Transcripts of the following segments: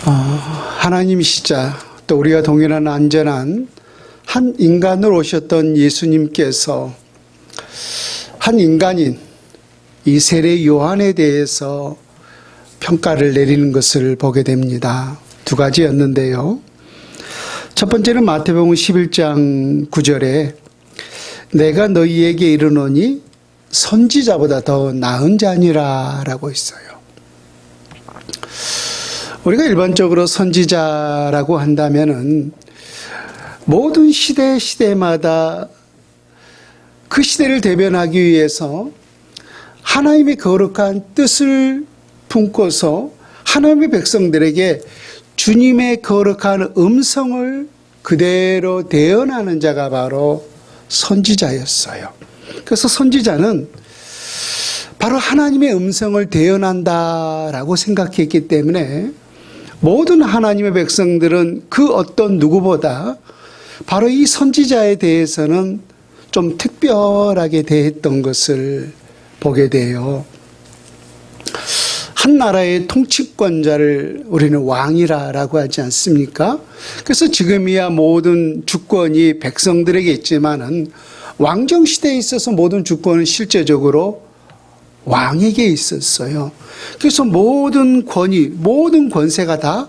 하나님이시자 또 우리가 동일한 안전한 한 인간으로 오셨던 예수님께서 한 인간인 이 세례 요한에 대해서 평가를 내리는 것을 보게 됩니다. 두 가지였는데요. 첫 번째는 마태복음 11장 9절에 내가 너희에게 이르노니 선지자보다 더 나은 자니라 라고 있어요. 우리가 일반적으로 선지자라고 한다면은 모든 시대마다 그 시대를 대변하기 위해서 하나님의 거룩한 뜻을 품고서 하나님의 백성들에게 주님의 거룩한 음성을 그대로 대언하는 자가 바로 선지자였어요. 그래서 선지자는 바로 하나님의 음성을 대언한다라고 생각했기 때문에 모든 하나님의 백성들은 그 어떤 누구보다 바로 이 선지자에 대해서는 좀 특별하게 대했던 것을 보게 돼요. 한 나라의 통치권자를 우리는 왕이라고 하지 않습니까? 그래서 지금이야 모든 주권이 백성들에게 있지만은 왕정 시대에 있어서 모든 주권은 실제적으로 왕에게 있었어요. 그래서 모든 권위, 모든 권세가 다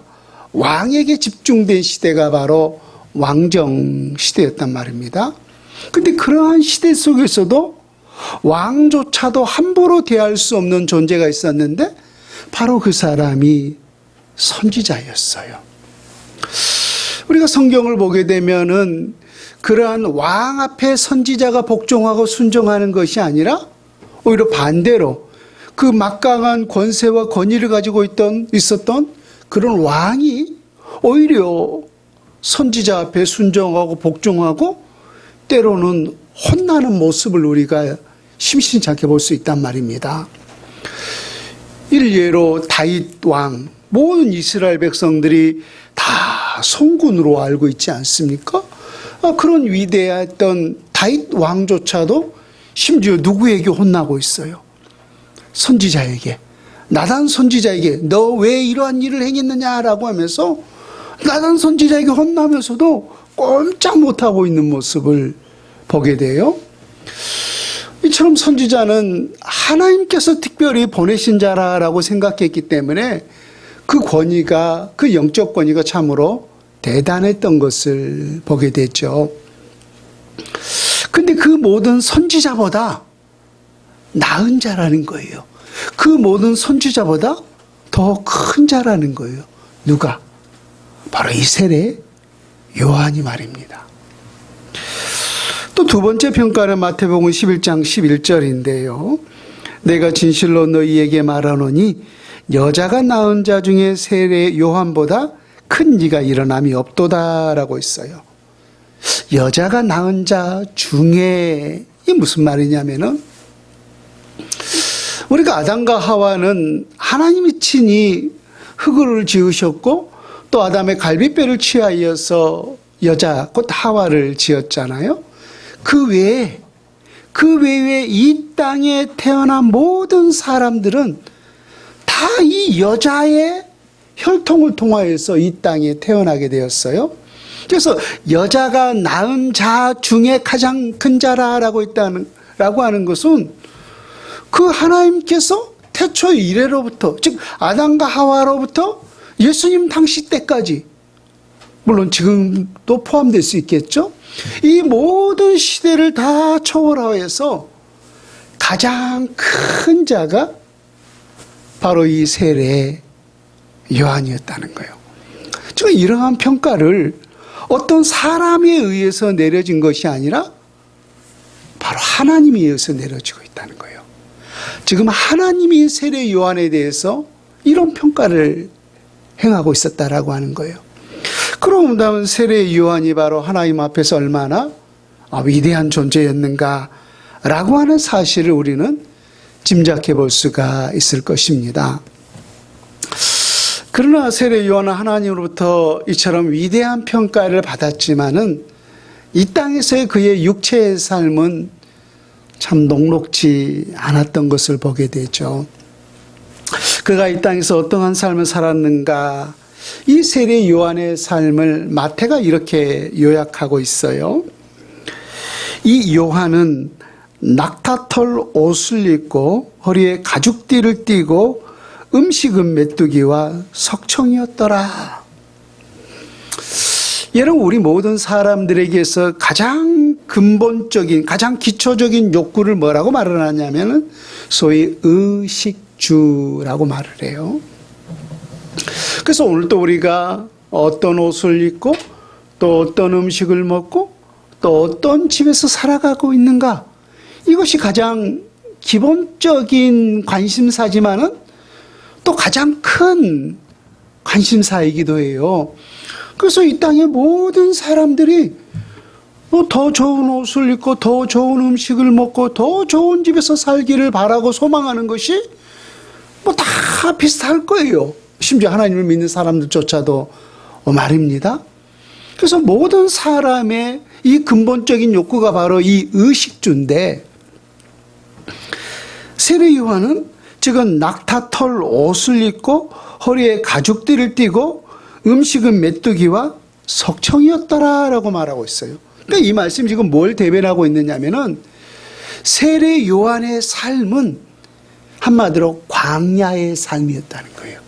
왕에게 집중된 시대가 바로 왕정 시대였단 말입니다. 근데 그러한 시대 속에서도 왕조차도 함부로 대할 수 없는 존재가 있었는데 바로 그 사람이 선지자였어요. 우리가 성경을 보게 되면은 그러한 왕 앞에 선지자가 복종하고 순종하는 것이 아니라 오히려 반대로 그 막강한 권세와 권위를 가지고 있었던 그런 왕이 오히려 선지자 앞에 순종하고 복종하고 때로는 혼나는 모습을 우리가 심심찮게 볼 수 있단 말입니다. 일례로 다윗 왕, 모든 이스라엘 백성들이 다 송군으로 알고 있지 않습니까? 그런 위대했던 다윗 왕조차도 심지어 누구에게 혼나고 있어요? 선지자에게. 나단 선지자에게 너 왜 이러한 일을 행했느냐라고 하면서 나단 선지자에게 혼나면서도 꼼짝 못하고 있는 모습을 보게 돼요. 이처럼 선지자는 하나님께서 특별히 보내신 자라고 생각했기 때문에 그 권위가, 그 영적 권위가 참으로 대단했던 것을 보게 됐죠. 근데 그 모든 선지자보다 나은 자라는 거예요. 그 모든 선지자보다 더 큰 자라는 거예요. 누가? 바로 이 세례 요한이 말입니다. 또 두 번째 평가는 마태복음 11장 11절인데요. 내가 진실로 너희에게 말하노니 여자가 낳은 자 중에 세례 요한보다 큰 이가 일어남이 없도다라고 있어요. 여자가 낳은 자 중에 이 무슨 말이냐면은 우리가 아담과 하와는 하나님이 친히 흙을 지으셨고 또 아담의 갈빗뼈를 취하여서 여자 곧 하와를 지었잖아요. 그 외에 이 땅에 태어난 모든 사람들은 다 이 여자의 혈통을 통하여서 이 땅에 태어나게 되었어요. 그래서 여자가 낳은 자 중에 가장 큰 자라고 하는 것은 그 하나님께서 태초 이래로부터, 즉 아담과 하와로부터 예수님 당시 때까지, 물론 지금도 포함될 수 있겠죠. 이 모든 시대를 다 초월하여서 가장 큰 자가 바로 이 세례 요한이었다는 거예요. 지금 이러한 평가를 어떤 사람에 의해서 내려진 것이 아니라 바로 하나님에 의해서 내려지고 있다는 거예요. 지금 하나님이 세례 요한에 대해서 이런 평가를 행하고 있었다라고 하는 거예요. 그런다면 세례 요한이 바로 하나님 앞에서 얼마나 위대한 존재였는가라고 하는 사실을 우리는 짐작해 볼 수가 있을 것입니다. 그러나 세례 요한은 하나님으로부터 이처럼 위대한 평가를 받았지만은 이 땅에서의 그의 육체의 삶은 참 녹록지 않았던 것을 보게 되죠. 그가 이 땅에서 어떠한 삶을 살았는가, 이 세례 요한의 삶을 마태가 이렇게 요약하고 있어요. 이 요한은 낙타털 옷을 입고 허리에 가죽띠를 띠고 음식은 메뚜기와 석청이었더라. 여러분, 우리 모든 사람들에게서 가장 근본적인, 가장 기초적인 욕구를 뭐라고 말을 하냐면은 소위 의식주라고 말을 해요. 그래서 오늘도 우리가 어떤 옷을 입고 또 어떤 음식을 먹고 또 어떤 집에서 살아가고 있는가, 이것이 가장 기본적인 관심사지만은 또 가장 큰 관심사이기도 해요. 그래서 이 땅의 모든 사람들이 더 좋은 옷을 입고 더 좋은 음식을 먹고 더 좋은 집에서 살기를 바라고 소망하는 것이 뭐 다 비슷할 거예요. 심지어 하나님을 믿는 사람들조차도 말입니다. 그래서 모든 사람의 이 근본적인 욕구가 바로 이 의식주인데, 세례 요한은 지금 낙타털 옷을 입고 허리에 가죽띠를 띠고 음식은 메뚜기와 석청이었더라라고 말하고 있어요. 그러니까 이 말씀이 지금 뭘 대변하고 있느냐면은 세례 요한의 삶은 한마디로 광야의 삶이었다는 거예요.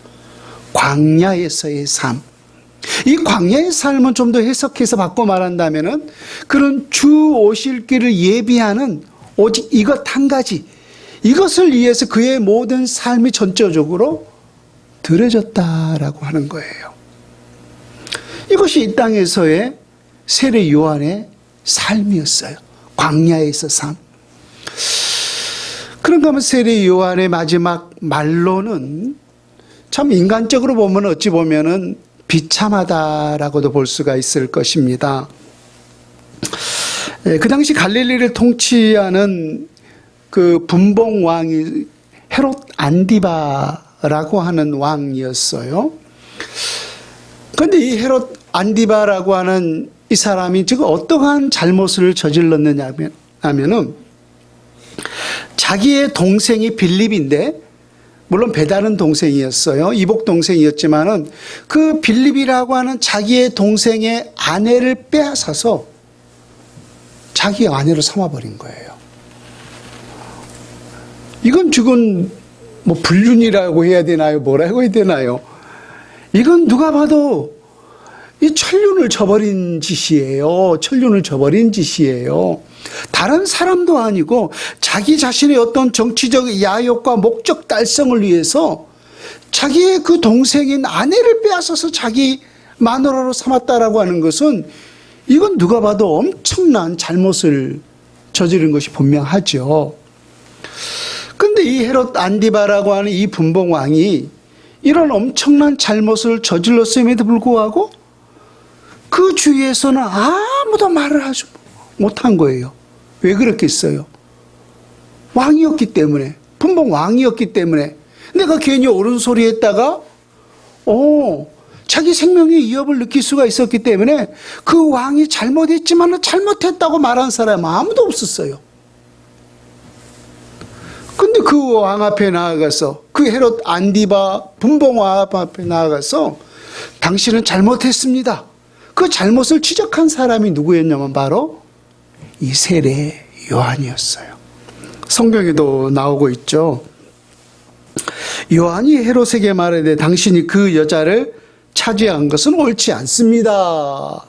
광야에서의 삶. 이 광야의 삶은 좀 더 해석해서 바꿔 말한다면은 그런 주 오실 길을 예비하는 오직 이것 한 가지, 이것을 위해서 그의 모든 삶이 전적으로 들어졌다라고 하는 거예요. 이것이 이 땅에서의 세례 요한의 삶이었어요. 광야에서 삶. 그런가 하면 세례 요한의 마지막 말로는 참 인간적으로 보면 어찌 보면은 비참하다라고도 볼 수가 있을 것입니다. 그 당시 갈릴리를 통치하는 그 분봉 왕이 헤롯 안디바라고 하는 왕이었어요. 그런데 이 헤롯 안디바라고 하는 이 사람이 지금 어떠한 잘못을 저질렀느냐 하면은 자기의 동생이 빌립인데, 물론 배다른 동생이었어요. 이복 동생이었지만은 그 빌립이라고 하는 자기의 동생의 아내를 빼앗아서 자기 아내로 삼아버린 거예요. 이건 지금 뭐 불륜이라고 해야 되나요? 뭐라고 해야 되나요? 이건 누가 봐도 이 천륜을 저버린 짓이에요. 천륜을 저버린 짓이에요. 다른 사람도 아니고 자기 자신의 어떤 정치적 야욕과 목적 달성을 위해서 자기의 그 동생인 아내를 빼앗아서 자기 마누라로 삼았다라고 하는 것은 이건 누가 봐도 엄청난 잘못을 저지른 것이 분명하죠. 그런데 이 헤롯 안디바라고 하는 이 분봉왕이 이런 엄청난 잘못을 저질렀음에도 불구하고 그 주위에서는 아무도 말을 하지 못한 거예요. 왜 그렇겠어요? 왕이었기 때문에, 분봉 왕이었기 때문에. 내가 괜히 옳은 소리 했다가 자기 생명의 위협을 느낄 수가 있었기 때문에 그 왕이 잘못했지만 잘못했다고 말한 사람 아무도 없었어요. 근데 그 왕 앞에 나아가서, 그 헤롯 안디바 분봉 왕 앞에 나아가서 당신은 잘못했습니다. 그 잘못을 지적한 사람이 누구였냐면 바로 이 세례 요한이었어요. 성경에도 나오고 있죠. 요한이 헤롯에게 말하되 당신이 그 여자를 차지한 것은 옳지 않습니다.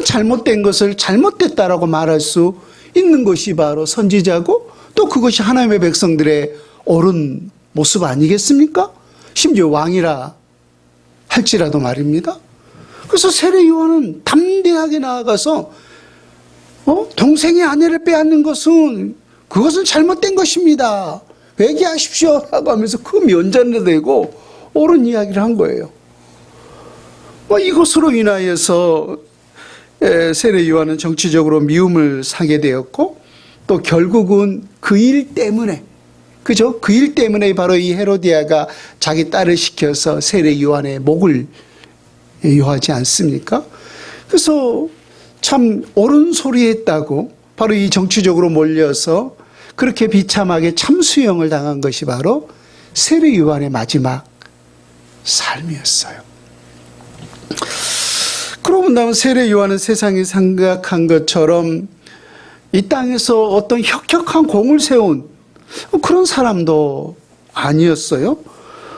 잘못된 것을 잘못됐다라고 말할 수 있는 것이 바로 선지자고, 또 그것이 하나님의 백성들의 옳은 모습 아니겠습니까? 심지어 왕이라 할지라도 말입니다. 그래서 세례 요한은 담대하게 나아가서 동생의 아내를 빼앗는 것은 그것은 잘못된 것입니다. 회개하십시오 라고 하면서 그 면전에 대고 옳은 이야기를 한 거예요. 이것으로 인하여서 세례 요한은 정치적으로 미움을 사게 되었고, 또 결국은 그 일 때문에, 그죠? 그 일 때문에 바로 이 헤로디아가 자기 딸을 시켜서 세례 요한의 목을 요하지 않습니까? 그래서 참 옳은 소리 했다고 바로 이 정치적으로 몰려서 그렇게 비참하게 참수형을 당한 것이 바로 세례 요한의 마지막 삶이었어요. 그러고 본다면 세례 요한은 세상이 생각한 것처럼 이 땅에서 어떤 혁혁한 공을 세운 그런 사람도 아니었어요.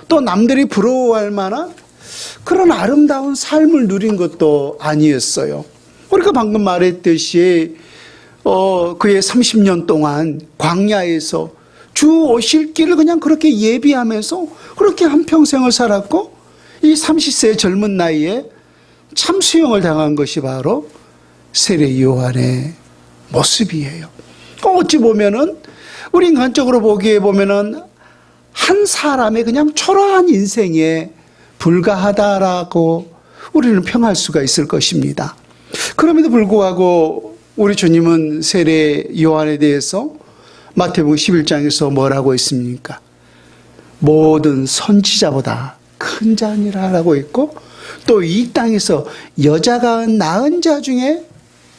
또 남들이 부러워할 만한 그런 아름다운 삶을 누린 것도 아니었어요. 우리가 방금 말했듯이 그의 30년 동안 광야에서 주 오실 길을 그냥 그렇게 예비하면서 그렇게 한평생을 살았고, 이 30세 젊은 나이에 참수형을 당한 것이 바로 세례 요한의 모습이에요. 어찌 보면은 우리 인간적으로 보기에 보면은 한 사람의 그냥 초라한 인생에 불과하다라고 우리는 평할 수가 있을 것입니다. 그럼에도 불구하고 우리 주님은 세례 요한에 대해서 마태복음 11장에서 뭐라고 했습니까? 모든 선지자보다 큰 자니라라고 했고, 또 이 땅에서 여자가 낳은 자 중에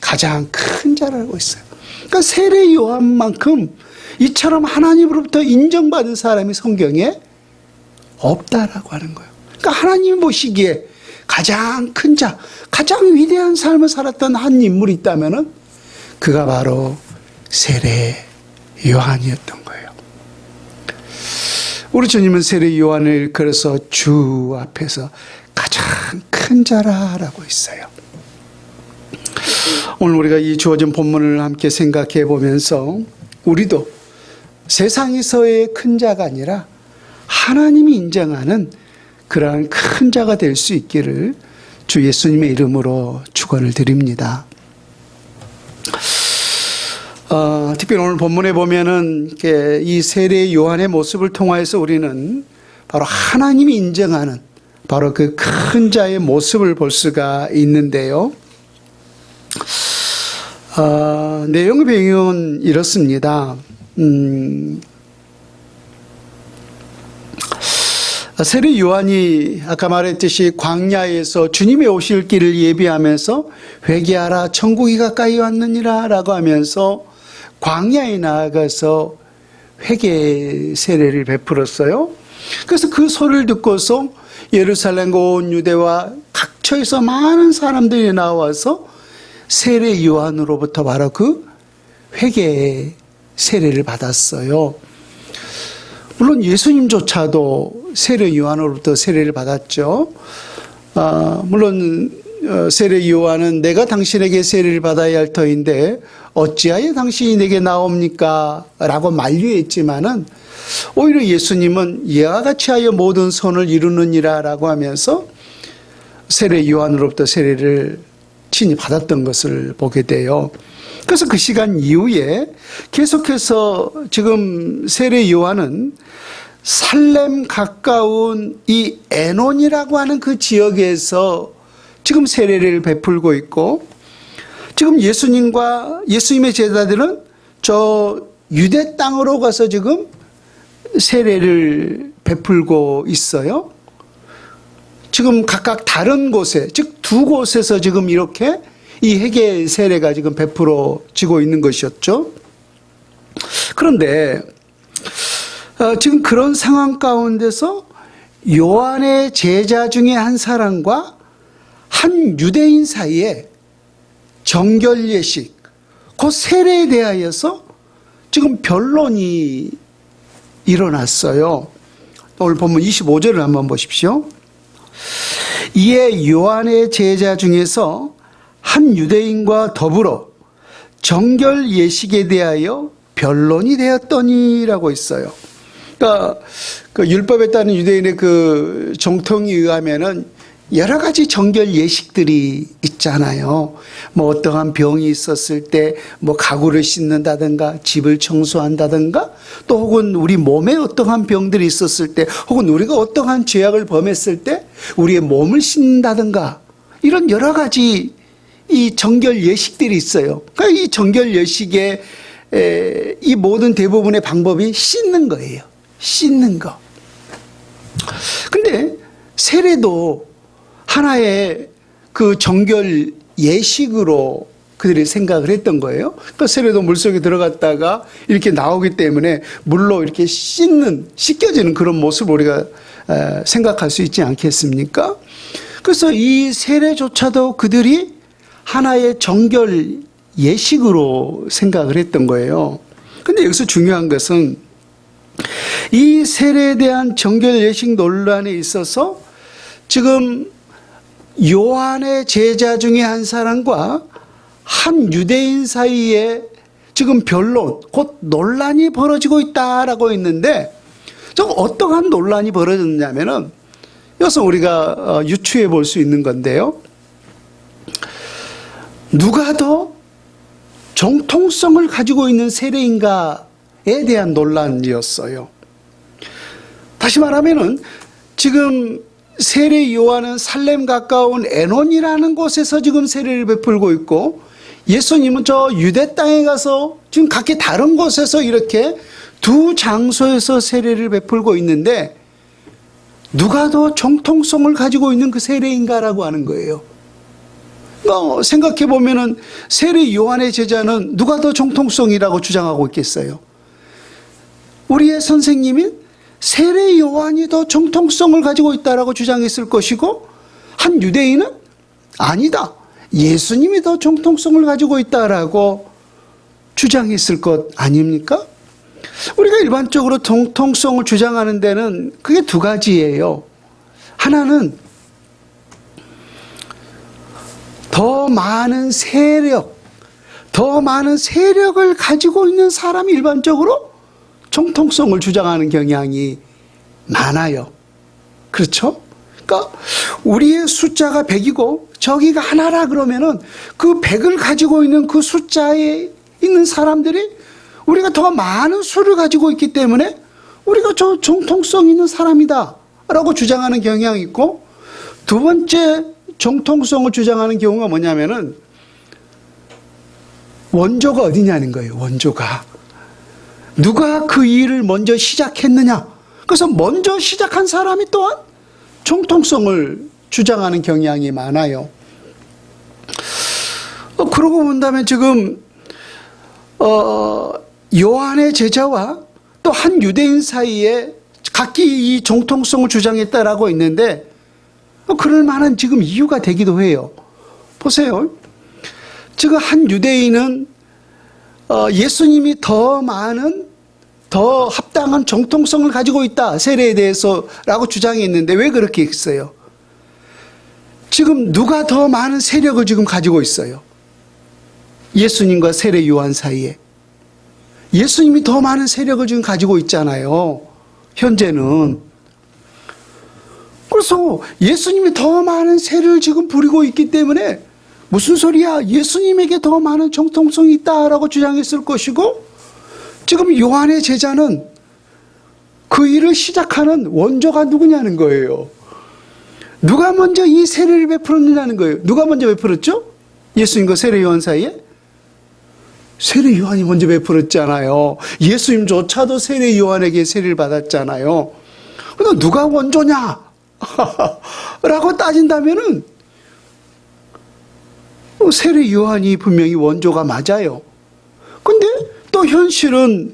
가장 큰 자라고 했어요. 그러니까 세례 요한만큼 이처럼 하나님으로부터 인정받은 사람이 성경에 없다라고 하는 거예요. 그러니까 하나님이 보시기에 가장 큰 자, 가장 위대한 삶을 살았던 한 인물이 있다면은 그가 바로 세례 요한이었던 거예요. 우리 주님은 세례 요한을 그래서 주 앞에서 가장 큰 자라라고 했어요. 오늘 우리가 이 주어진 본문을 함께 생각해 보면서 우리도 세상에서의 큰 자가 아니라 하나님이 인정하는 그러한 큰 자가 될 수 있기를 주 예수님의 이름으로 축원을 드립니다. 특별히 오늘 본문에 보면은 이 세례 요한의 모습을 통하여서 우리는 바로 하나님이 인정하는 바로 그 큰 자의 모습을 볼 수가 있는데요. 내용의 배경은 이렇습니다. 세례 요한이 아까 말했듯이 광야에서 주님의 오실 길을 예비하면서 회개하라 천국이 가까이 왔느니라 라고 하면서 광야에 나아가서 회개 세례를 베풀었어요. 그래서 그 소리를 듣고서 예루살렘과 온 유대와 각처에서 많은 사람들이 나와서 세례 요한으로부터 바로 그 회개 세례를 받았어요. 물론 예수님조차도 세례 요한으로부터 세례를 받았죠. 물론 세례 요한은 내가 당신에게 세례를 받아야 할 터인데 어찌하여 당신이 내게 나옵니까? 라고 만류했지만은 오히려 예수님은 이와 같이 하여 모든 선을 이루느니라 라고 하면서 세례 요한으로부터 세례를 친히 받았던 것을 보게 돼요. 그래서 그 시간 이후에 계속해서 지금 세례 요한은 살렘 가까운 이 에논이라고 하는 그 지역에서 지금 세례를 베풀고 있고, 지금 예수님과 예수님의 제자들은 저 유대 땅으로 가서 지금 세례를 베풀고 있어요. 지금 각각 다른 곳에, 즉 두 곳에서 지금 이렇게 이 회개 세례가 지금 베풀어지고 있는 것이었죠. 그런데 지금 그런 상황 가운데서 요한의 제자 중에 한 사람과 한 유대인 사이에 정결 예식, 그 세례에 대하여서 지금 변론이 일어났어요. 오늘 본문 25절을 한번 보십시오. 이에 요한의 제자 중에서 한 유대인과 더불어 정결 예식에 대하여 변론이 되었더니라고 있어요. 그러니까 그 율법에 따른 유대인의 그 정통에 의하면은 여러 가지 정결 예식들이 있잖아요. 뭐 어떠한 병이 있었을 때 뭐 가구를 씻는다든가 집을 청소한다든가, 또 혹은 우리 몸에 어떠한 병들이 있었을 때, 혹은 우리가 어떠한 죄악을 범했을 때 우리의 몸을 씻는다든가, 이런 여러 가지 이 정결 예식들이 있어요. 그러니까 이 정결 예식의 이 모든 대부분의 방법이 씻는 거예요. 씻는 거. 근데 세례도 하나의 그 정결 예식으로 그들이 생각을 했던 거예요. 그러니까 세례도 물속에 들어갔다가 이렇게 나오기 때문에 물로 이렇게 씻겨지는 그런 모습을 우리가 생각할 수 있지 않겠습니까? 그래서 이 세례조차도 그들이 하나의 정결 예식으로 생각을 했던 거예요. 근데 여기서 중요한 것은 이 세례에 대한 정결 예식 논란에 있어서 지금 요한의 제자 중에 한 사람과 한 유대인 사이에 지금 변론, 곧 논란이 벌어지고 있다라고 했는데, 좀 어떠한 논란이 벌어졌냐면은, 여기서 우리가 유추해 볼 수 있는 건데요. 누가 더 정통성을 가지고 있는 세례인가에 대한 논란이었어요. 다시 말하면은, 지금 세례 요한은 살렘 가까운 에논이라는 곳에서 지금 세례를 베풀고 있고, 예수님은 저 유대 땅에 가서 지금 각기 다른 곳에서 이렇게 두 장소에서 세례를 베풀고 있는데, 누가 더 정통성을 가지고 있는 그 세례인가라고 하는 거예요. 생각해 보면은 세례 요한의 제자는 누가 더 정통성이라고 주장하고 있겠어요? 우리의 선생님인 세례 요한이 더 정통성을 가지고 있다라고 주장했을 것이고, 한 유대인은 아니다, 예수님이 더 정통성을 가지고 있다라고 주장했을 것 아닙니까? 우리가 일반적으로 정통성을 주장하는 데는 그게 두 가지예요. 하나는 더 많은 세력을 가지고 있는 사람이 일반적으로 정통성을 주장하는 경향이 많아요. 그렇죠? 그러니까 우리의 숫자가 100이고 저기가 하나라 그러면은 그 100을 가지고 있는 그 숫자에 있는 사람들이 우리가 더 많은 수를 가지고 있기 때문에 우리가 저 정통성 있는 사람이다 라고 주장하는 경향이 있고, 두 번째 정통성을 주장하는 경우가 뭐냐면은 원조가 어디냐는 거예요. 원조가 누가 그 일을 먼저 시작했느냐, 그래서 먼저 시작한 사람이 또한 정통성을 주장하는 경향이 많아요. 그러고 본다면 지금 요한의 제자와 또 한 유대인 사이에 각기 이 정통성을 주장했다라고 있는데, 그럴 만한 지금 이유가 되기도 해요. 보세요. 지금 한 유대인은 예수님이 더 합당한 정통성을 가지고 있다, 세례에 대해서라고 주장했는데, 왜 그렇게 했어요? 지금 누가 더 많은 세력을 지금 가지고 있어요? 예수님과 세례 요한 사이에. 예수님이 더 많은 세력을 지금 가지고 있잖아요. 현재는. 그래서 예수님이 더 많은 세를 지금 부리고 있기 때문에 무슨 소리야, 예수님에게 더 많은 정통성이 있다라고 주장했을 것이고, 지금 요한의 제자는 그 일을 시작하는 원조가 누구냐는 거예요. 누가 먼저 이 세례를 베풀었느냐는 거예요. 누가 먼저 베풀었죠? 예수님과 세례 요한 사이에? 세례 요한이 먼저 베풀었잖아요. 예수님조차도 세례 요한에게 세례를 받았잖아요. 그런데 누가 원조냐? 라고 따진다면은 세례 요한이 분명히 원조가 맞아요. 근데 또 현실은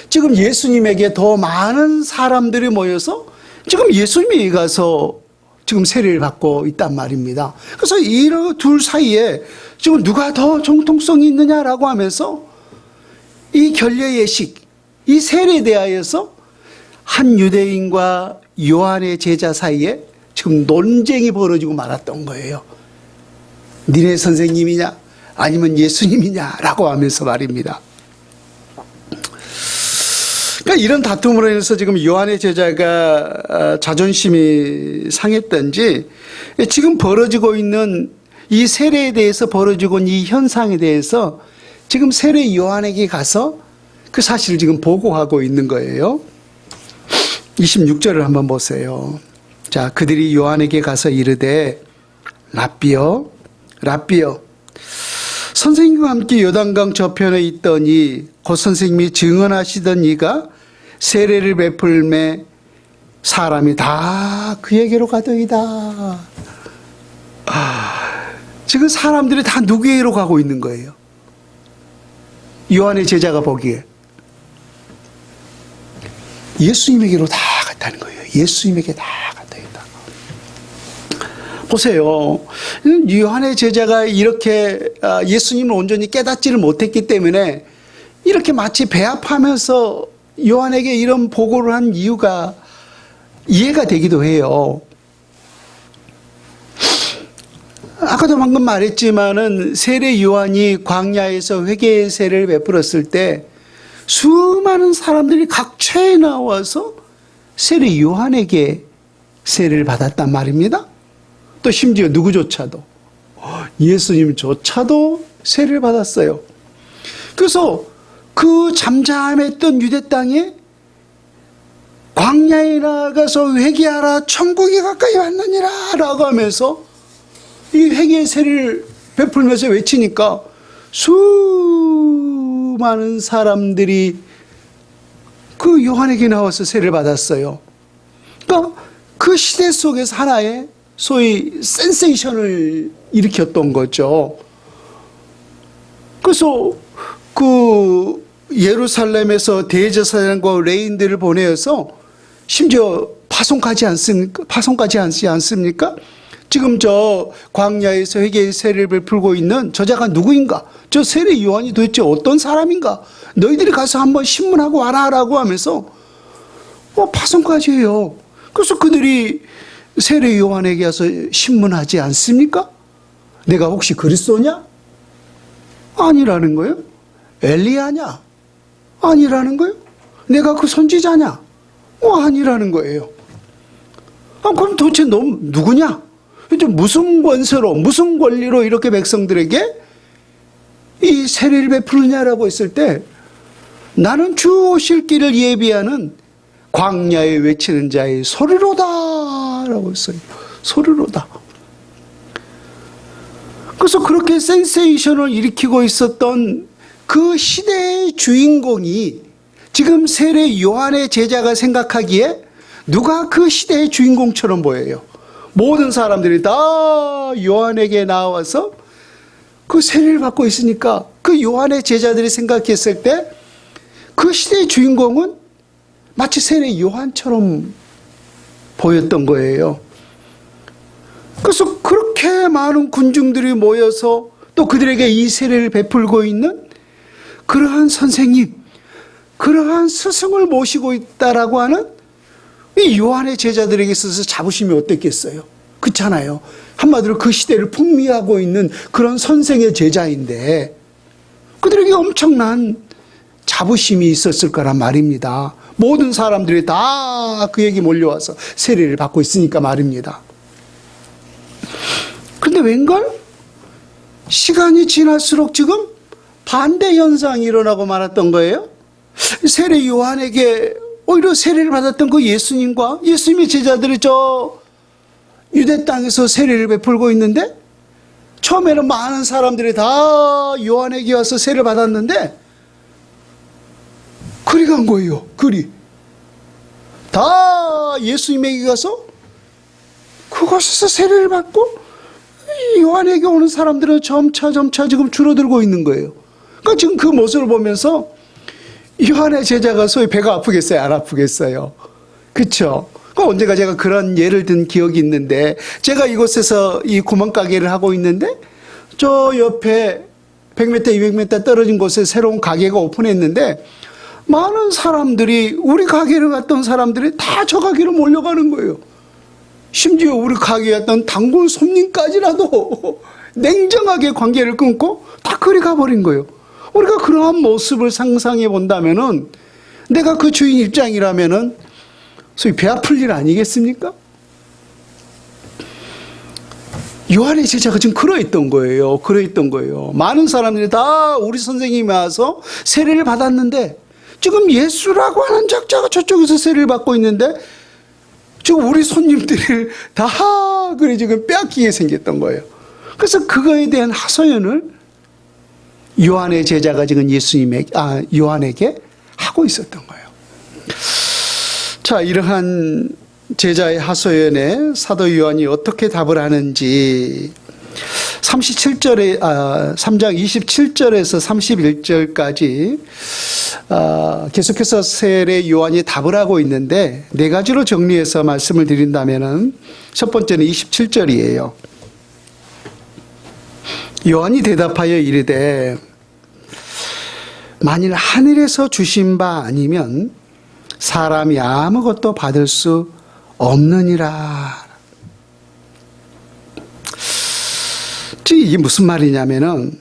지금 예수님에게 더 많은 사람들이 모여서 지금 예수님에게 가서 지금 세례를 받고 있단 말입니다. 그래서 이 둘 사이에 지금 누가 더 정통성이 있느냐라고 하면서 이 결례 예식, 이 세례에 대하여서 한 유대인과 요한의 제자 사이에 지금 논쟁이 벌어지고 말았던 거예요. 니네 선생님이냐 아니면 예수님이냐라고 하면서 말입니다. 그러니까 이런 다툼으로 인해서 지금 요한의 제자가 자존심이 상했던지, 지금 벌어지고 있는 이 세례에 대해서 벌어지고 있는 이 현상에 대해서 지금 세례 요한에게 가서 그 사실을 지금 보고하고 있는 거예요. 26절을 한번 보세요. 자, 그들이 요한에게 가서 이르되 랍비여, 랍비여, 선생님과 함께 요단강 저편에 있더니 곧 선생님이 증언하시던 이가 세례를 베풀매 사람이 다 그에게로 가더이다. 지금 사람들이 다 누구에게로 가고 있는 거예요? 요한의 제자가 보기에 예수님에게로 다 갔다는 거예요. 예수님에게 다 갔다 있다. 보세요. 요한의 제자가 이렇게 예수님을 온전히 깨닫지를 못했기 때문에 이렇게 마치 배합하면서 요한에게 이런 보고를 한 이유가 이해가 되기도 해요. 아까도 방금 말했지만은 세례 요한이 광야에서 회개의 세례를 베풀었을 때 수많은 사람들이 각처에 나와서 세례 요한에게 세례를 받았단 말입니다. 또 심지어 누구조차도 예수님조차도 세례를 받았어요. 그래서 그 잠잠했던 유대 땅에 광야에 나가서 회개하라 천국이 가까이 왔느니라 라고 하면서 이 회개의 세례를 베풀면서 외치니까 수많은 사람들이 그 요한에게 나와서 세례를 받았어요. 그러니까 그 시대 속에서 하나의 소위 센세이션을 일으켰던 거죠. 그래서 그 예루살렘에서 대제사장과 레인들을 보내어서 심지어 파송까지 하지 않습니까? 지금 저 광야에서 회개의 세례를 베풀고 있는 저자가 누구인가? 저 세례 요한이 도대체 어떤 사람인가? 너희들이 가서 한번 신문하고 와라라고 하면서 파송까지 해요. 그래서 그들이 세례 요한에게 와서 신문하지 않습니까? 내가 혹시 그리스도냐? 아니라는 거예요. 엘리야냐? 아니라는 거예요. 내가 그 선지자냐? 아니라는 거예요. 그럼 도대체 너 누구냐? 무슨 권세로, 무슨 권리로 이렇게 백성들에게 이 세례를 베푸느냐라고 했을 때 나는 주 오실 길을 예비하는 광야에 외치는 자의 소리로다 라고 했어요. 소리로다. 그래서 그렇게 센세이션을 일으키고 있었던 그 시대의 주인공이 지금 세례 요한의 제자가 생각하기에 누가 그 시대의 주인공처럼 보여요. 모든 사람들이 다 요한에게 나와서 그 세례를 받고 있으니까 그 요한의 제자들이 생각했을 때 그 시대의 주인공은 마치 세례 요한처럼 보였던 거예요. 그래서 그렇게 많은 군중들이 모여서 또 그들에게 이 세례를 베풀고 있는 그러한 선생님, 그러한 스승을 모시고 있다라고 하는 이 요한의 제자들에게 있어서 자부심이 어땠겠어요? 그렇잖아요. 한마디로 그 시대를 풍미하고 있는 그런 선생의 제자인데 그들에게 엄청난 자부심이 있었을 거란 말입니다. 모든 사람들이 다 그에게 몰려와서 세례를 받고 있으니까 말입니다. 그런데 웬걸? 시간이 지날수록 지금 반대 현상이 일어나고 말았던 거예요. 세례 요한에게 오히려 세례를 받았던 그 예수님과 예수님의 제자들이 저 유대 땅에서 세례를 베풀고 있는데 처음에는 많은 사람들이 다 요한에게 와서 세례를 받았는데 그리 간 거예요. 그리. 다 예수님에게 가서 그곳에서 세례를 받고 요한에게 오는 사람들은 점차 지금 줄어들고 있는 거예요. 그러니까 지금 그 모습을 보면서 요한의 제자가 소위 배가 아프겠어요? 안 아프겠어요? 그렇죠? 언제가 제가 그런 예를 든 기억이 있는데 제가 이곳에서 이 구멍가게를 하고 있는데 저 옆에 100m, 200m 떨어진 곳에 새로운 가게가 오픈했는데 많은 사람들이 우리 가게를 갔던 사람들이 다 저 가게로 몰려가는 거예요. 심지어 우리 가게에 왔던 단골 손님까지라도 냉정하게 관계를 끊고 다 그리 가버린 거예요. 우리가 그러한 모습을 상상해 본다면은 내가 그 주인 입장이라면은 소위 배 아플 일 아니겠습니까? 요한의 제자가 지금 그러했던 거예요. 많은 사람들이 다 우리 선생님이 와서 세례를 받았는데 지금 예수라고 하는 작자가 저쪽에서 세례를 받고 있는데 지금 우리 손님들을 다 그래 지금 빼앗기게 생겼던 거예요. 그래서 그거에 대한 하소연을 요한의 제자가 지금 요한에게 하고 있었던 거예요. 자, 이러한 제자의 하소연에 사도 요한이 어떻게 답을 하는지 37절에 3장 27절에서 31절까지 계속해서 세례 요한이 답을 하고 있는데 네 가지로 정리해서 말씀을 드린다면은 첫 번째는 27절이에요. 요한이 대답하여 이르되 만일 하늘에서 주신 바 아니면 사람이 아무것도 받을 수 없느니라. 즉 이게 무슨 말이냐면은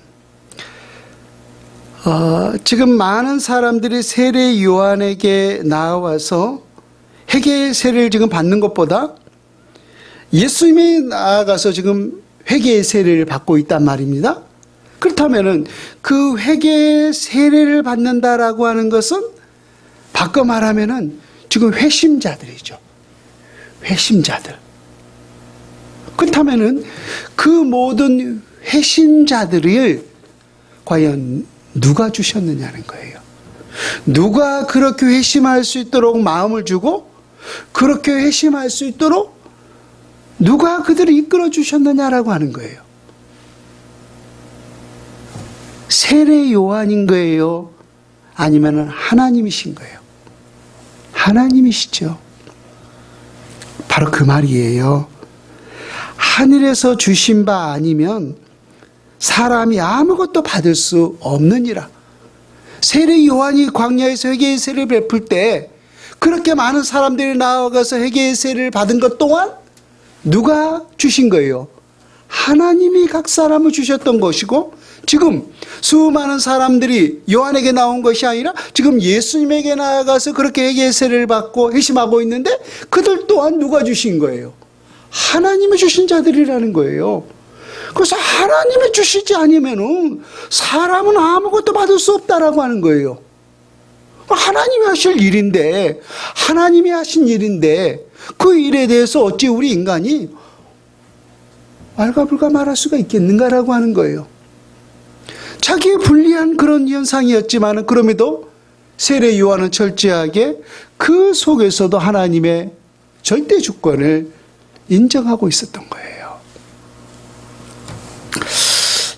지금 많은 사람들이 세례 요한에게 나와서 회개의 세례를 지금 받는 것보다 예수님이 나아가서 지금 회개의 세례를 받고 있단 말입니다. 그렇다면은 그 회개의 세례를 받는다라고 하는 것은 바꿔 말하면은 지금 회심자들이죠. 회심자들. 그렇다면은 그 모든 회심자들을 과연 누가 주셨느냐는 거예요. 누가 그렇게 회심할 수 있도록 마음을 주고 그렇게 회심할 수 있도록 누가 그들을 이끌어 주셨느냐라고 하는 거예요. 세례 요한인 거예요? 아니면 하나님이신 거예요? 하나님이시죠. 바로 그 말이에요. 하늘에서 주신 바 아니면 사람이 아무것도 받을 수 없느니라. 세례 요한이 광야에서 회개의 세례를 베풀 때 그렇게 많은 사람들이 나아가서 회개의 세례를 받은 것 또한 누가 주신 거예요? 하나님이 각 사람을 주셨던 것이고 지금 수많은 사람들이 요한에게 나온 것이 아니라 지금 예수님에게 나아가서 그렇게 회개의 세례를 받고 회심하고 있는데 그들 또한 누가 주신 거예요? 하나님이 주신 자들이라는 거예요. 그래서 하나님이 주시지 않으면은 사람은 아무것도 받을 수 없다라고 하는 거예요. 하나님이 하실 일인데, 하나님이 하신 일인데 그 일에 대해서 어찌 우리 인간이 알가불가 말할 수가 있겠는가라고 하는 거예요. 자기의 불리한 그런 현상이었지만 그럼에도 세례 요한은 철저하게 그 속에서도 하나님의 절대 주권을 인정하고 있었던 거예요.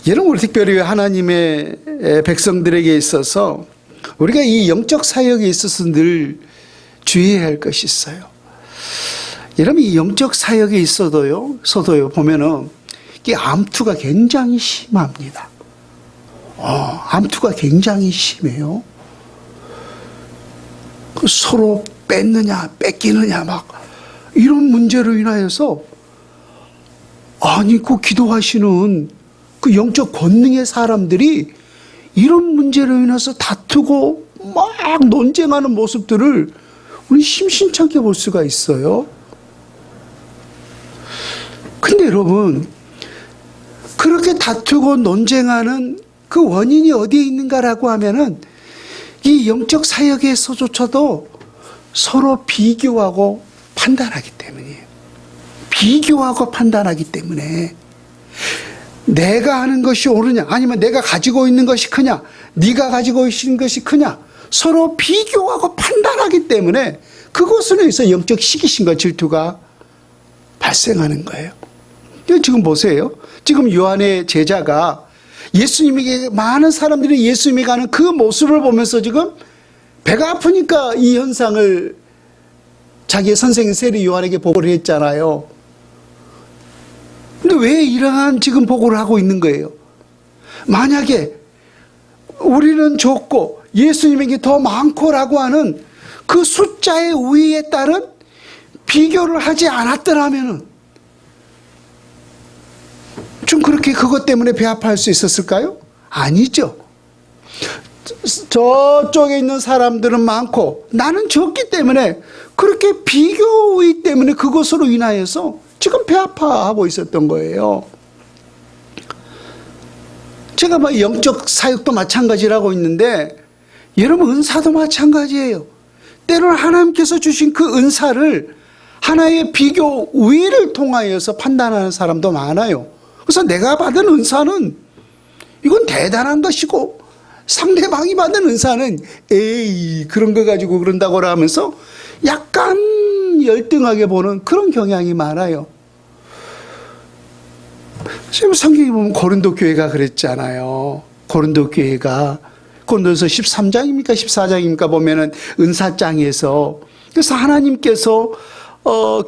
여러분, 우리 특별히 하나님의 백성들에게 있어서 우리가 이 영적 사역에 있어서 늘 주의해야 할 것이 있어요. 여러분, 이 영적 사역에 있어도요 보면은 이 암투가 굉장히 심합니다. 암투가 굉장히 심해요. 서로 뺏느냐 뺏기느냐 막 이런 문제로 인하여서 그 기도하시는 그 영적 권능의 사람들이 이런 문제로 인해서 다투고 막 논쟁하는 모습들을 우리 심심찮게 볼 수가 있어요. 근데 여러분, 그렇게 다투고 논쟁하는 그 원인이 어디에 있는가라고 하면은 이 영적 사역에서조차도 서로 비교하고 판단하기 때문이에요. 비교하고 판단하기 때문에 내가 하는 것이 옳으냐 아니면 내가 가지고 있는 것이 크냐 네가 가지고 있는 것이 크냐 서로 비교하고 판단하기 때문에 그것으로 해서 영적 시기심과 질투가 발생하는 거예요. 지금 보세요. 지금 요한의 제자가 예수님에게 많은 사람들이 예수님이 가는 그 모습을 보면서 지금 배가 아프니까 이 현상을 자기의 선생인 세례 요한에게 보고를 했잖아요. 근데 왜 이러한 지금 보고를 하고 있는 거예요? 만약에 우리는 적고 예수님에게 더 많고라고 하는 그 숫자의 우위에 따른 비교를 하지 않았더라면은 좀 그렇게 그것 때문에 배 아파할 수 있었을까요? 아니죠. 저쪽에 있는 사람들은 많고 나는 적기 때문에 그렇게 비교 우위 때문에 그것으로 인하여서 지금 배 아파하고 있었던 거예요. 제가 영적 사역도 마찬가지라고 있는데 여러분 은사도 마찬가지예요. 때로는 하나님께서 주신 그 은사를 하나의 비교 우위를 통하여서 판단하는 사람도 많아요. 그래서 내가 받은 은사는 이건 대단한 것이고 상대방이 받은 은사는 에이 그런 거 가지고 그런다고 하면서 약간 열등하게 보는 그런 경향이 많아요. 지금 성경에 보면 고린도 교회가 그랬잖아요. 고린도 교회가 고린도서 13장입니까 14장입니까 보면은 은사장에서, 그래서 하나님께서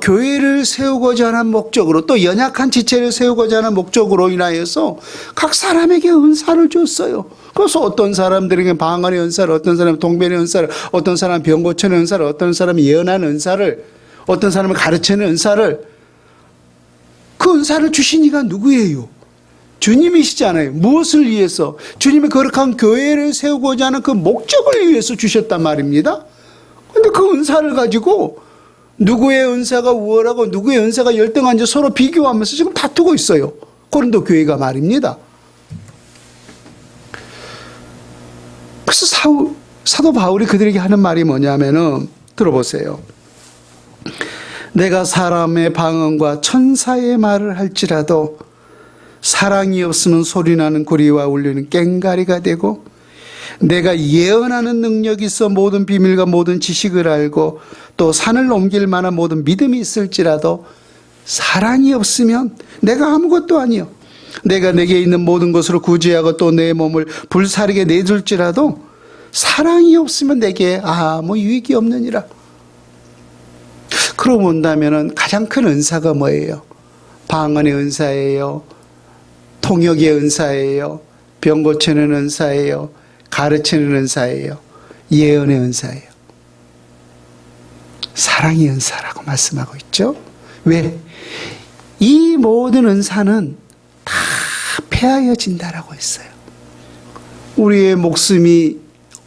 교회를 세우고자 하는 목적으로, 또 연약한 지체를 세우고자 하는 목적으로 인하여서 각 사람에게 은사를 줬어요. 그래서 어떤 사람들에게 방언의 은사를, 어떤 사람은 동변의 은사를, 어떤 사람은 병 고치는 은사를, 어떤 사람은 예언하는 은사를, 어떤 사람은 가르치는 은사를, 그 은사를 주신 이가 누구예요? 주님이시잖아요. 무엇을 위해서? 주님의 거룩한 교회를 세우고자 하는 그 목적을 위해서 주셨단 말입니다. 그런데 그 은사를 가지고 누구의 은사가 우월하고 누구의 은사가 열등한지 서로 비교하면서 지금 다투고 있어요. 고린도 교회가 말입니다. 그래서 사도 바울이 그들에게 하는 말이 뭐냐면은, 들어보세요. 내가 사람의 방언과 천사의 말을 할지라도 사랑이 없으면 소리나는 구리와 울리는 꽹가리가 되고, 내가 예언하는 능력이 있어 모든 비밀과 모든 지식을 알고 또 산을 옮길 만한 모든 믿음이 있을지라도 사랑이 없으면 내가 아무것도 아니요. 내가 내게 있는 모든 것으로 구제하고 또 내 몸을 불사르게 내줄지라도 사랑이 없으면 내게 아무 유익이 없느니라. 그러고 본다면 가장 큰 은사가 뭐예요? 방언의 은사예요, 통역의 은사예요, 병 고치는 은사예요, 가르치는 은사예요, 예언의 은사예요. 사랑의 은사라고 말씀하고 있죠. 왜? 이 모든 은사는 다 폐하여진다라고 했어요. 우리의 목숨이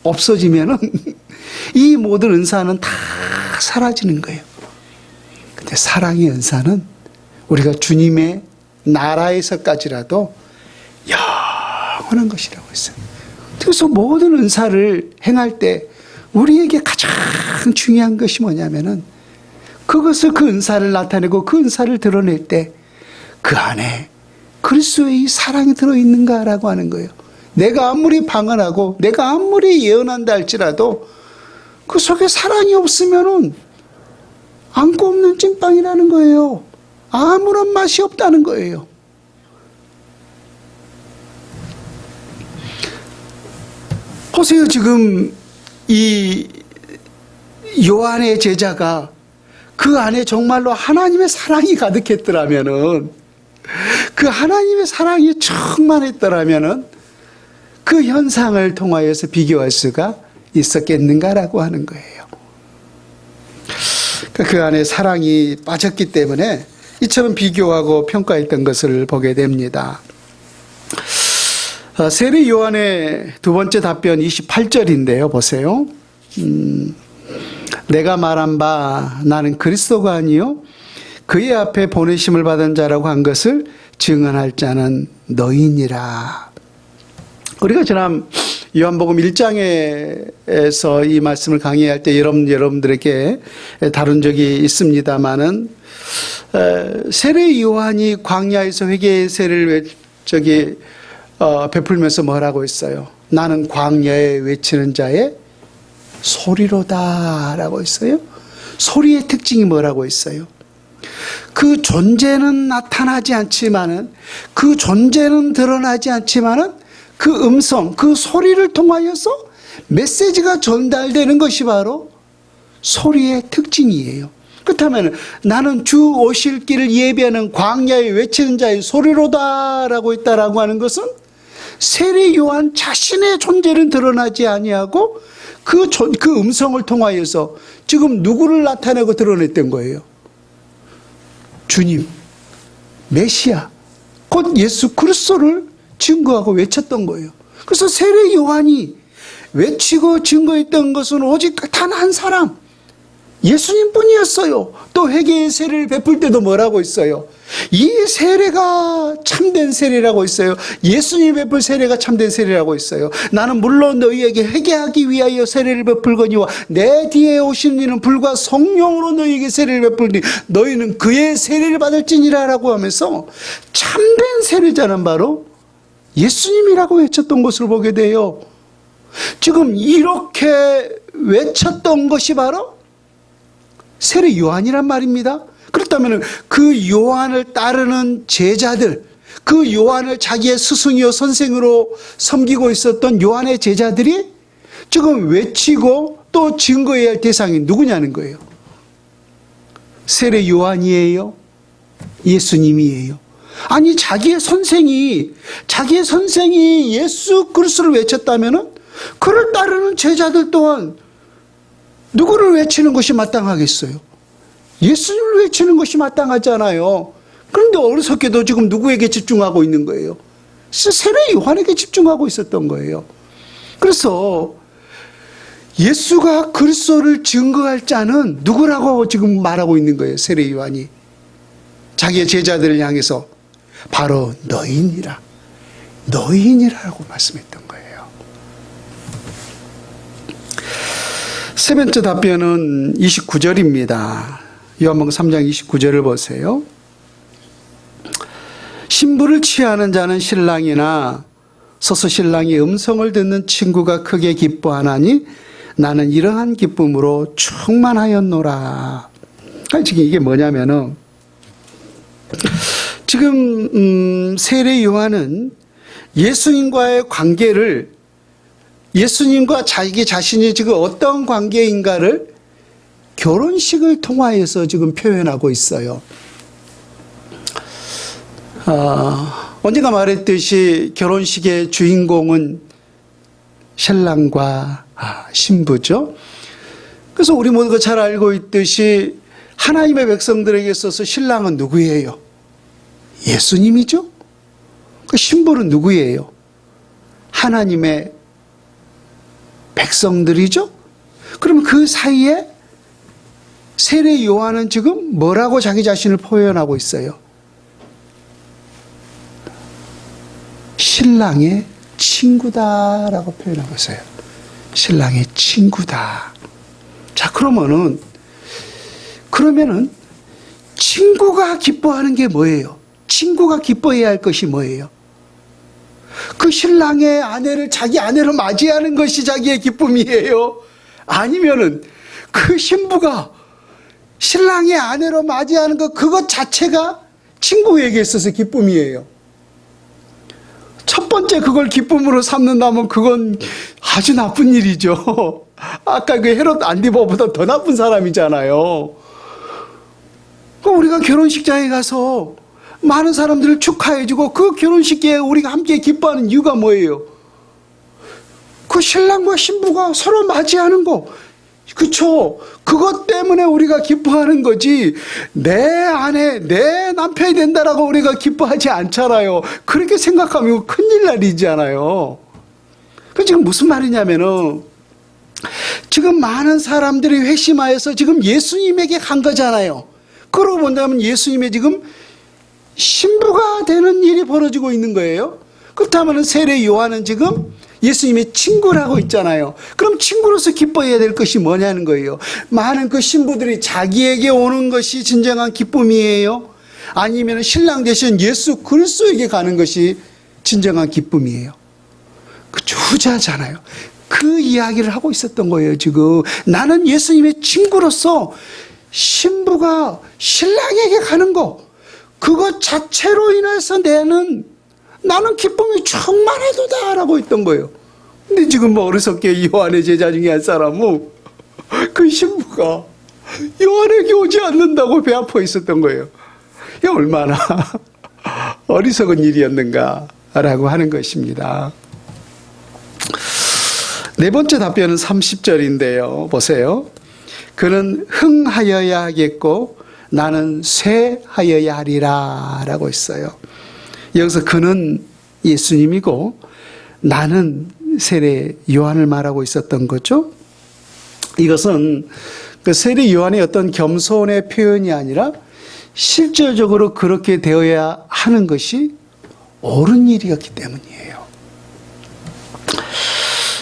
없어지면은 이 모든 은사는 다 사라지는 거예요. 근데 사랑의 은사는 우리가 주님의 나라에서까지라도 영원한 것이라고 했어요. 그래서 모든 은사를 행할 때 우리에게 가장 중요한 것이 뭐냐면은, 그것을, 그 은사를 나타내고 그 은사를 드러낼 때 그 안에 그리스도의 사랑이 들어있는가라고 하는 거예요. 내가 아무리 방언하고 내가 아무리 예언한다 할지라도 그 속에 사랑이 없으면은 안고 없는 찐빵이라는 거예요. 아무런 맛이 없다는 거예요. 보세요. 지금 이 요한의 제자가 그 안에 정말로 하나님의 사랑이 가득했더라면은, 그 하나님의 사랑이 충만했더라면은 그 현상을 통하여서 비교할 수가 있었겠는가라고 하는 거예요. 그 안에 사랑이 빠졌기 때문에 이처럼 비교하고 평가했던 것을 보게 됩니다. 세례 요한의 두 번째 답변 28절인데요. 보세요. 내가 말한 바 나는 그리스도가 아니요 그의 앞에 보내심을 받은 자라고 한 것을 증언할 자는 너희니라. 우리가 지난 요한복음 1장에서 이 말씀을 강의할 때 여러분들에게 다룬 적이 있습니다마는, 세례 요한이 광야에서 회개의 세례를 베풀면서 뭐라고 했어요? 나는 광야에 외치는 자의 소리로다라고 했어요. 소리의 특징이 뭐라고 했어요? 그 존재는 나타나지 않지만은, 그 존재는 드러나지 않지만은 그 음성, 그 소리를 통하여서 메시지가 전달되는 것이 바로 소리의 특징이에요. 그렇다면 나는 주 오실 길을 예비하는 광야에 외치는 자의 소리로다라고 했다라고 하는 것은 세례 요한 자신의 존재는 드러나지 아니하고 그 음성을 통하여서 지금 누구를 나타내고 드러냈던 거예요? 주님, 메시아, 곧 예수 그리스도를 증거하고 외쳤던 거예요. 그래서 세례 요한이 외치고 증거했던 것은 오직 단 한 사람, 예수님뿐이었어요. 또 회개의 세례를 베풀 때도 뭐라고 했어요? 이 세례가 참된 세례라고 했어요. 예수님이 베풀 세례가 참된 세례라고 했어요. 나는 물론 너희에게 회개하기 위하여 세례를 베풀거니와 내 뒤에 오시는 이는 불과 성령으로 너희에게 세례를 베풀니 너희는 그의 세례를 받을지니라 라고 하면서 참된 세례자는 바로 예수님이라고 외쳤던 것을 보게 돼요. 지금 이렇게 외쳤던 것이 바로 세례 요한이란 말입니다. 그렇다면 그 요한을 따르는 제자들, 그 요한을 자기의 스승이요 선생으로 섬기고 있었던 요한의 제자들이 지금 외치고 또 증거해야 할 대상이 누구냐는 거예요. 세례 요한이에요? 예수님이에요? 아니 자기의 선생이 예수 그리스도를 외쳤다면은 그를 따르는 제자들 또한 누구를 외치는 것이 마땅하겠어요? 예수님을 외치는 것이 마땅하잖아요. 그런데 어리석게도 지금 누구에게 집중하고 있는 거예요? 세례 요한에게 집중하고 있었던 거예요. 그래서 예수가 그리스도를 증거할 자는 누구라고 지금 말하고 있는 거예요? 세례 요한이 자기의 제자들을 향해서 바로 너희니라고 말씀했던 거예요. 세 번째 답변은 29절입니다. 요한복음 3장 29절을 보세요. 신부를 취하는 자는 신랑이나 서서 신랑의 음성을 듣는 친구가 크게 기뻐하나니 나는 이러한 기쁨으로 충만하였노라. 지금 이게 뭐냐면은 지금 세례 요한은 예수님과의 관계를 예수님과 자기 자신이 지금 어떤 관계인가를 결혼식을 통하여서 지금 표현하고 있어요. 언젠가 말했듯이 결혼식의 주인공은 신랑과 신부죠. 그래서 우리 모두가 잘 알고 있듯이 하나님의 백성들에게 있어서 신랑은 누구예요? 예수님이죠. 그 신부는 누구예요? 하나님의 백성들이죠. 그러면 그 사이에 세례 요한은 지금 뭐라고 자기 자신을 표현하고 있어요? 신랑의 친구다라고 표현하고 있어요. 신랑의 친구다. 자, 그러면은 친구가 기뻐하는 게 뭐예요? 친구가 기뻐해야 할 것이 뭐예요? 그 신랑의 아내를 자기 아내로 맞이하는 것이 자기의 기쁨이에요? 아니면은 그 신부가 신랑의 아내로 맞이하는 그것 자체가 친구에게 있어서 기쁨이에요? 첫 번째 그걸 기쁨으로 삼는다면 그건 아주 나쁜 일이죠. 아까 그 헤롯 안디바보다 더 나쁜 사람이잖아요. 우리가 결혼식장에 가서 많은 사람들을 축하해주고 그 결혼식에 우리가 함께 기뻐하는 이유가 뭐예요? 그 신랑과 신부가 서로 맞이하는 거, 그쵸? 그것 때문에 우리가 기뻐하는 거지, 내 아내, 내 남편이 된다라고 우리가 기뻐하지 않잖아요. 그렇게 생각하면 큰일 날이잖아요. 그 지금 무슨 말이냐면은, 지금 많은 사람들이 회심하여서 지금 예수님에게 간 거잖아요. 그러고 본다면 예수님의 지금 신부가 되는 일이 벌어지고 있는 거예요. 그렇다면 세례 요한은 지금 예수님의 친구라고 있잖아요. 그럼 친구로서 기뻐해야 될 것이 뭐냐는 거예요. 많은 그 신부들이 자기에게 오는 것이 진정한 기쁨이에요? 아니면 신랑 되신 예수 그리스도에게 가는 것이 진정한 기쁨이에요? 그 후자잖아요. 그 이야기를 하고 있었던 거예요. 지금 나는 예수님의 친구로서 신부가 신랑에게 가는 거, 그것 자체로 인해서 나는 기쁨이 충만해도다라고 했던 거예요. 근데 지금 어리석게 요한의 제자 중에 한 사람은 그 신부가 요한에게 오지 않는다고 배 아파 있었던 거예요. 이게 얼마나 어리석은 일이었는가라고 하는 것입니다. 네 번째 답변은 30절인데요. 보세요. 그는 흥하여야 하겠고 나는 쇠하여야 하리라 라고 있어요. 여기서 그는 예수님이고 나는 세례 요한을 말하고 있었던 거죠. 이것은 그 세례 요한의 어떤 겸손의 표현이 아니라 실질적으로 그렇게 되어야 하는 것이 옳은 일이었기 때문이에요.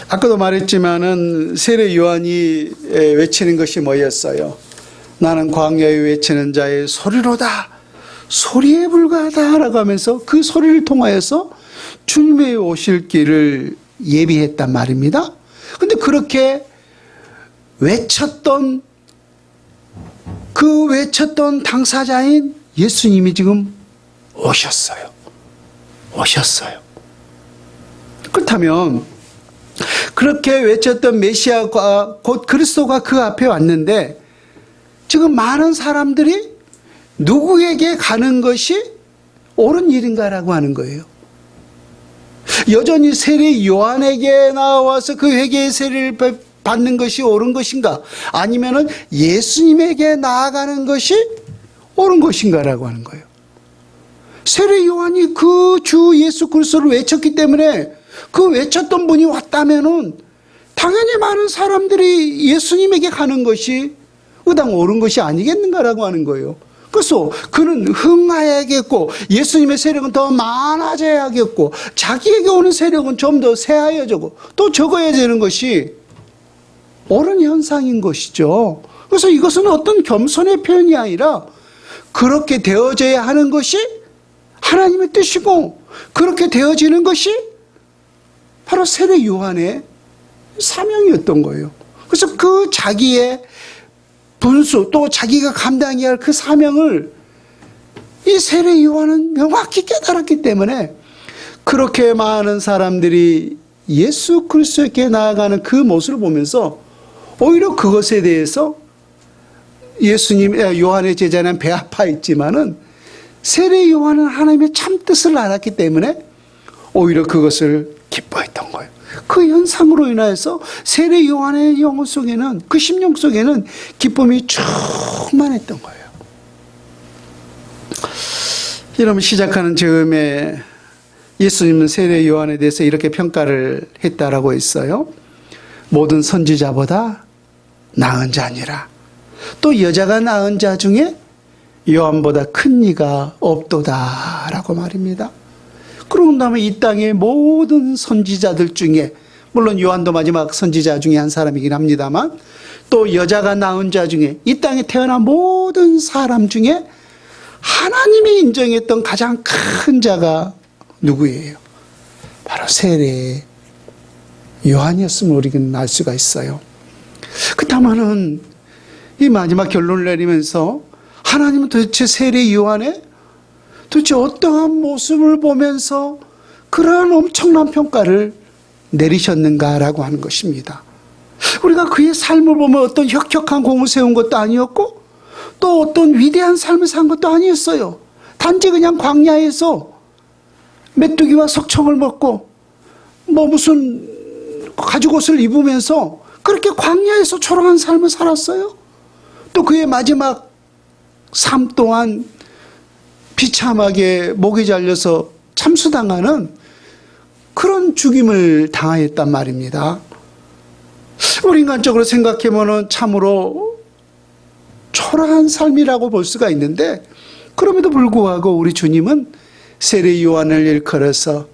아까도 말했지만은 세례 요한이 외치는 것이 뭐였어요? 나는 광야에 외치는 자의 소리로다, 소리에 불과하다라고 하면서 그 소리를 통하여서 주님의 오실 길을 예비했단 말입니다. 근데 그렇게 외쳤던 당사자인 예수님이 지금 오셨어요. 오셨어요. 그렇다면 그렇게 외쳤던 메시아가 곧 그리스도가 그 앞에 왔는데 지금 많은 사람들이 누구에게 가는 것이 옳은 일인가라고 하는 거예요. 여전히 세례 요한에게 나와서 그 회개의 세례를 받는 것이 옳은 것인가? 아니면은 예수님에게 나아가는 것이 옳은 것인가라고 하는 거예요. 세례 요한이 그 주 예수 그리스도를 외쳤기 때문에 그 외쳤던 분이 왔다면은 당연히 많은 사람들이 예수님에게 가는 것이 의당 옳은 것이 아니겠는가라고 하는 거예요. 그래서 그는 흥하야겠고 예수님의 세력은 더 많아져야겠고 자기에게 오는 세력은 좀 더 세하여지고 또 적어야 되는 것이 옳은 현상인 것이죠. 그래서 이것은 어떤 겸손의 표현이 아니라 그렇게 되어져야 하는 것이 하나님의 뜻이고 그렇게 되어지는 것이 바로 세례 요한의 사명이었던 거예요. 그래서 그 자기의 분수 또 자기가 감당해야 할 그 사명을 이 세례 요한은 명확히 깨달았기 때문에 그렇게 많은 사람들이 예수 그리스도께 나아가는 그 모습을 보면서 오히려 그것에 대해서 요한의 제자는 배 아파 있지만은 세례 요한은 하나님의 참 뜻을 알았기 때문에 오히려 그것을 기뻐했던 거예요. 그 현상으로 인하여서 세례 요한의 영혼 속에는 그 심령 속에는 기쁨이 충만했던 거예요. 여러분 시작하는 즈음에 예수님은 세례 요한에 대해서 이렇게 평가를 했다라고 했어요. 모든 선지자보다 나은 자니라. 또 여자가 낳은 자 중에 요한보다 큰 이가 없도다라고 말입니다. 그러고 나면 이 땅의 모든 선지자들 중에 물론 요한도 마지막 선지자 중에 한 사람이긴 합니다만 또 여자가 낳은 자 중에 이 땅에 태어난 모든 사람 중에 하나님이 인정했던 가장 큰 자가 누구예요? 바로 세례 요한이었음을 우리는 알 수가 있어요. 그렇다면은 이 마지막 결론을 내리면서 하나님은 도대체 세례 요한의 도대체 어떠한 모습을 보면서 그러한 엄청난 평가를 내리셨는가라고 하는 것입니다. 우리가 그의 삶을 보면 어떤 혁혁한 공을 세운 것도 아니었고 또 어떤 위대한 삶을 산 것도 아니었어요. 단지 그냥 광야에서 메뚜기와 석청을 먹고 뭐 무슨 가죽옷을 입으면서 그렇게 광야에서 초라한 삶을 살았어요. 또 그의 마지막 삶 동안 비참하게 목이 잘려서 참수당하는 그런 죽임을 당하였단 말입니다. 우리 인간적으로 생각해보면 참으로 초라한 삶이라고 볼 수가 있는데 그럼에도 불구하고 우리 주님은 세례 요한을 일컬어서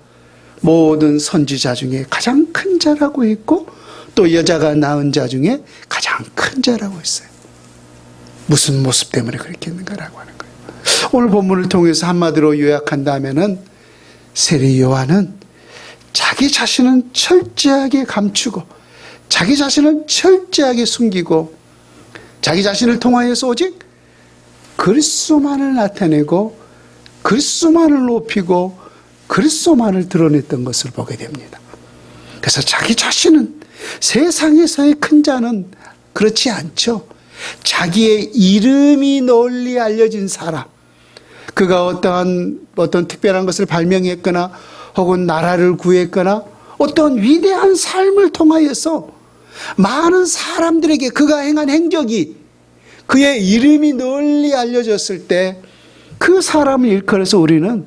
모든 선지자 중에 가장 큰 자라고 했고 또 여자가 낳은 자 중에 가장 큰 자라고 했어요. 무슨 모습 때문에 그렇게 했는가라고 하는 거예요. 오늘 본문을 통해서 한마디로 요약한다면은 세례 요한은 자기 자신은 철저하게 감추고 자기 자신은 철저하게 숨기고 자기 자신을 통하여서 오직 그리스도만을 나타내고 그리스도만을 높이고 그리스도만을 드러냈던 것을 보게 됩니다. 그래서 자기 자신은 세상에서의 큰 자는 그렇지 않죠. 자기의 이름이 널리 알려진 사람, 그가 어떤 특별한 것을 발명했거나 혹은 나라를 구했거나 어떤 위대한 삶을 통하여서 많은 사람들에게 그가 행한 행적이 그의 이름이 널리 알려졌을 때 그 사람을 일컬어서 우리는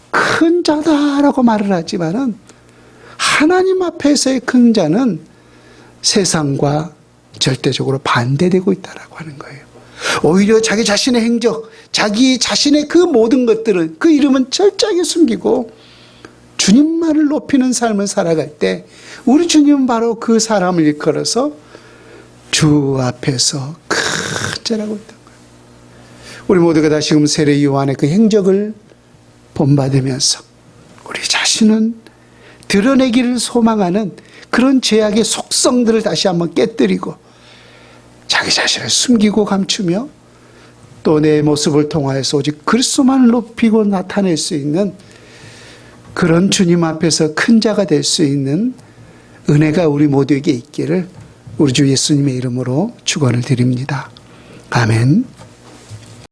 큰 자다라고 말을 하지만은 하나님 앞에서의 큰 자는 세상과 절대적으로 반대되고 있다라고 하는 거예요. 오히려 자기 자신의 행적, 자기 자신의 그 모든 것들은 그 이름은 철저하게 숨기고 주님만을 높이는 삶을 살아갈 때 우리 주님은 바로 그 사람을 일컬어서 주 앞에서 큰 자라고 있던 거예요. 우리 모두가 다시금 세례 요한의 그 행적을 본받으면서 우리 자신은 드러내기를 소망하는 그런 죄악의 속성들을 다시 한번 깨뜨리고 자기 자신을 숨기고 감추며 또 내 모습을 통하여서 오직 그리스도만을 높이고 나타낼 수 있는 그런 주님 앞에서 큰 자가 될 수 있는 은혜가 우리 모두에게 있기를 우리 주 예수님의 이름으로 축원을 드립니다. 아멘.